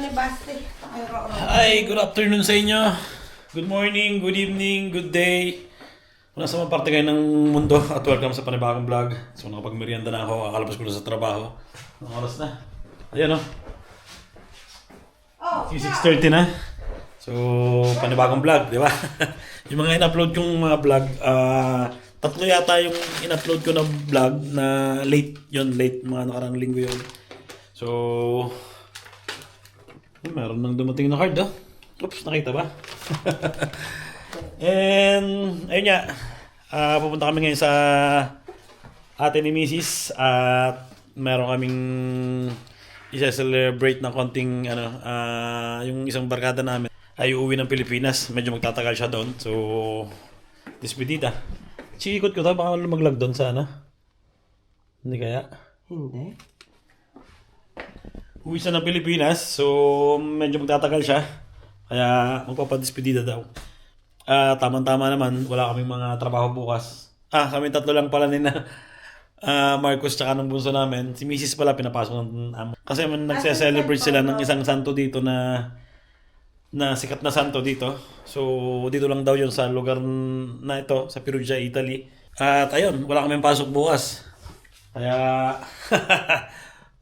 ni Basti. Hi, good afternoon sa inyo. Good morning, good evening, good day. Kung nasa mga parte kayo ng mundo at welcome sa panibagong vlog. So nakapag-merienda na ako, kakalabas ko na sa trabaho. Anong oras na? Ayan o. 6:30 na. So, panibagong vlog, di ba? Yung mga in-upload kong mga vlog, tatlo yata yung in-upload ko na vlog na late yun, late mga nakarang linggo yun. So, meron nang dumating na card, oh. Oops, nakita ba? And, ayun nga, pupunta kami ngayon sa ate ni Mrs. At meron kaming isa-celebrate na konting, yung isang barkada namin ay uuwi ng Pilipinas. Medyo magtatagal siya doon. So, despedida. Chikot ko to, baka lumaglag doon sana. Hindi kaya? Hindi. Uwi siya ng Pilipinas, so medyo magtatagal siya. Kaya magpapadespedida daw. Tama-tama naman, wala kaming mga trabaho bukas. Kami tatlo lang pala ni na Marcos tsaka ng bunso namin. Si Mrs. pala pinapasok ng amo. Kasi nagse-celebrate sila ng isang santo dito na sikat na santo dito. So dito lang daw yun sa lugar na ito, sa Perugia, Italy. At ayun, wala kaming pasok bukas. Kaya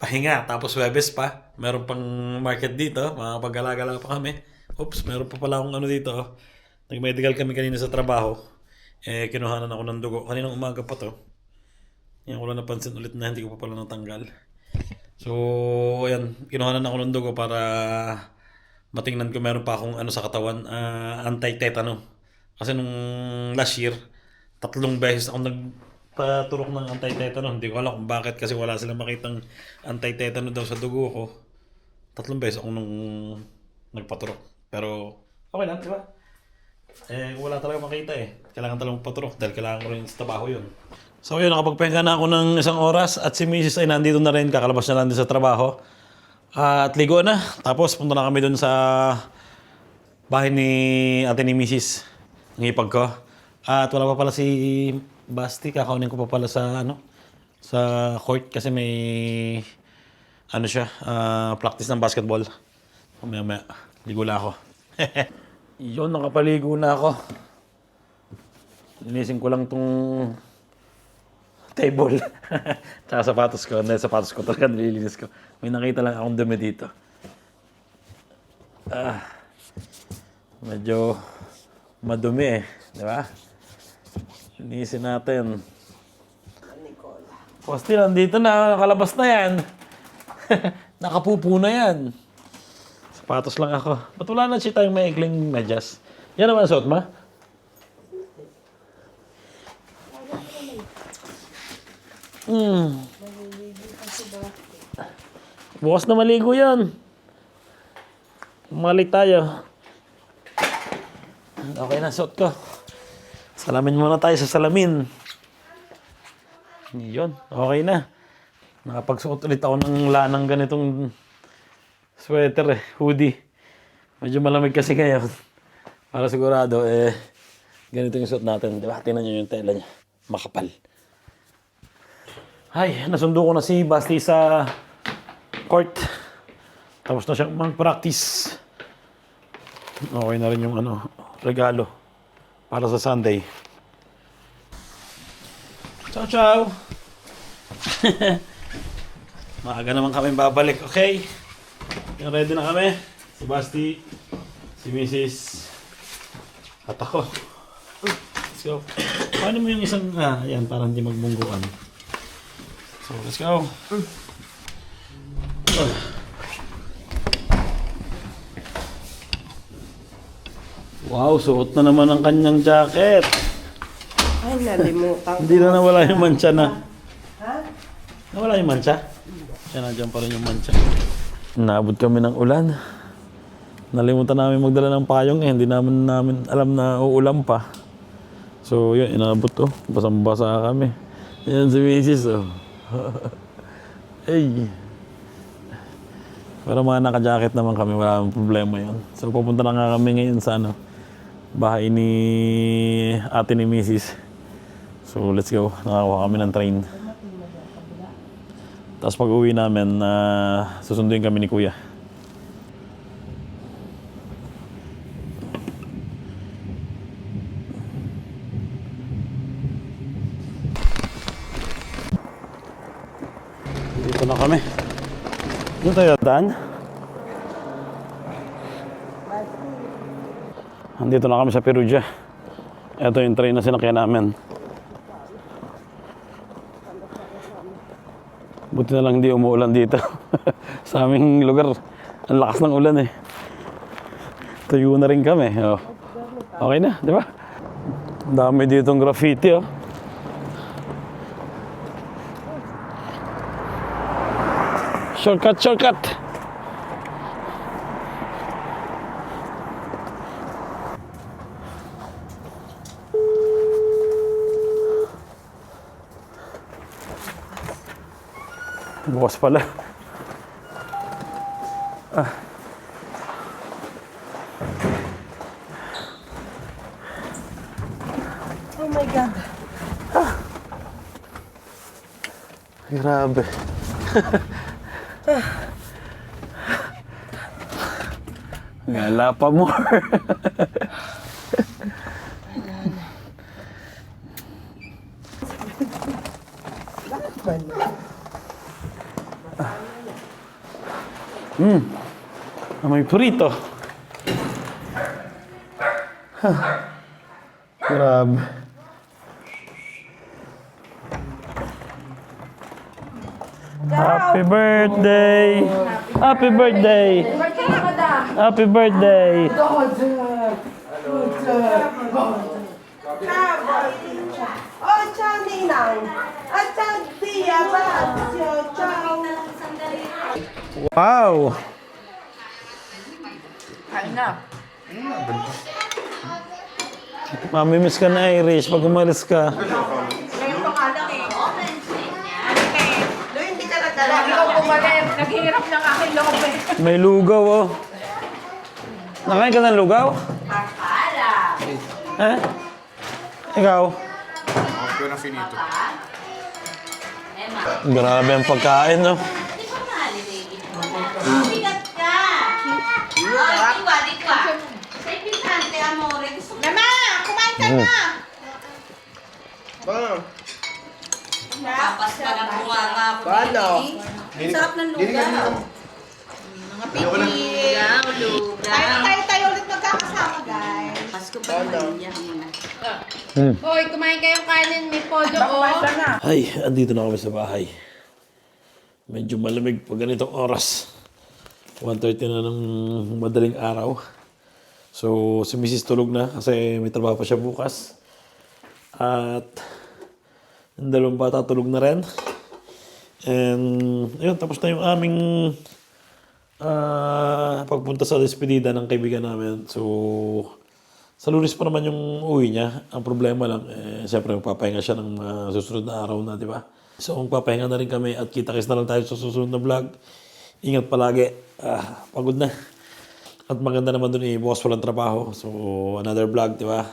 pahinga. Tapos Webes pa. Meron pang market dito. Makapag-gala-gala pa kami. Oops, meron pa pala akong dito. Nag-medical kami kanina sa trabaho. Kinuhanan ako ng dugo. Kaninang umaga pa to. Yan, wala napansin ulit na hindi ko pa pala natanggal. So, ayan. Kinuhanan ako ng dugo para matingnan ko meron pa akong sa katawan. Anti-tetano. Kasi nung last year, 3 beses ako nagpaturok ng anti-tetano. Hindi ko alam kung bakit kasi wala silang makitang anti-tetano daw sa dugo ko. 3 beses ako nung nagpaturok. Pero okay lang, di ba? Wala talaga makita Kailangan talaga magpaturok dahil kailangan ko rin sa trabaho yun. So yun, nakapagpahinga na ako ng isang oras at si Mrs. ay nandito na rin. Kakalabas na lang din sa trabaho. At ligo na. Tapos punta na kami dun sa bahay ni ate ni Mrs. Ng ipag ko. At wala pa pala si Basti. Kakaunin ko pa pala sa sa court kasi may practice ng basketball. Maya ligo na ako. Yun, nakapaligo na ako. Linisin ko lang tong table. Tsaka sapatos ko. Hindi, sapatos ko talaga nililinis ko. May nakita lang akong dumi dito. Medyo madumi di ba? Linisin natin. Posti, nandito na. Nakalabas na yan. Nakapupo na yan. Sapatos lang ako. Ba't wala na siya tayong maikling medyas? Yan naman suot, ma? Bukas na maligo yan. Malik tayo. Okay na, suot ko. Salamin muna tayo sa salamin. Yun, okay na. Nakapagsuot ulit ako ng lanang ganitong sweater hoodie. Medyo malamig kasi ngayon. Para sigurado, ganito yung suot natin. Diba? Tingnan nyo yung tela niya. Makapal. Ay, nasundo ko na si Basti sa court. Tapos na siyang mag-practice. Okay na rin yung regalo para sa Sunday. Ciao, ciao! Maaga naman kami babalik, okay? Ready na kami. Si Basti, si Mrs. at ako. Let's go. Paano mo yung isang... yan, para hindi magbungguan. So, let's go. Wow, suot na naman ang kanyang jacket. Ay, nalimutan ko. Hindi na nawala yung mancha na. Ha? Nawala yung mancha? Yan, nandiyan pa rin yung mancha. Naabot kami ng ulan. Nalimutan namin magdala ng payong hindi namin alam na uulan pa. So yun, inabot to. Basang-basa kami. Yan si Mrs. Hey. Pero mga naka-jacket naman kami, wala namang problema yun. So pupunta na nga kami ngayon sa bahay ni ate ni Mrs. So let's go. Nakakuha kami ng train. Tapos pag uwi namin, susunduin kami ni Kuya. na kami. Doon tayo daan. Andito na kami sa Perugia. Ito yung train na sinakyan namin. Buti na lang hindi umuulan dito. Sa aming lugar, ang lakas ng ulan eh. Tuyo na rin kami. Oh. Okay na, di ba? Ang dami ditong graffiti oh. Shortcut, shortcut! Bukas pala. Oh my God. Grabe. Gala pa more. Amoy prito. Grabe. Happy birthday! Happy birthday! Happy birthday! Oh, ciao Ninang. Ah, ciao Tia. Ciao. Wow! Kain na. Mamimiss ka na, Irish, pag umalis ka. Ngayon pa nga lang eh. Lo, hindi ka nagdala. Lagi ko bumalik. Naghihirap ng aking loob eh. May lugaw, oh. Nakain ka ng lugaw? Ha? Ikaw? Ako na finito. Grabe ang pagkain, no? Bigat ka! Dikwa. Sa picante, amore. Gusto mo? Mama! Kumain ka na! Papas pa ng bunganga ako. Paano? Sarap ng lugaw. Mga lugaw. Tayo ulit magkakasama, guys. Pasko pa naman yan muna. Hoy, kumain kayong kanin. May podo, oh. Ay, andito na kami sa bahay. Medyo malamig pag ganitong oras. 1:30 na ng madaling araw. So, si Mrs. tulog na kasi may trabaho pa siya bukas. At ang dalawang bata tulog na rin. And, ayun, tapos na yung aming pagpunta sa despedida ng kaibigan namin. So, sa Lunes pa naman yung uwi niya. Ang problema lang, siyempre magpapahinga siya ng susunod na araw na, di ba? So, magpapahinga na rin kami at kita-kits na lang tayo sa susunod na vlog. Ingat palagi. Pagod na. At maganda naman dun bukas walang trabaho. So, another vlog, di ba?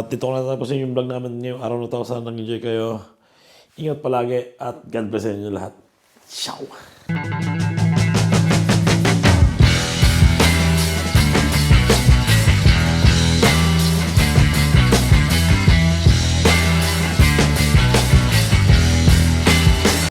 Dito ko na tapusin yung vlog namin ngayong araw na to. Sana nang-enjoy kayo. Ingat palagi at God bless sa inyo lahat. Ciao!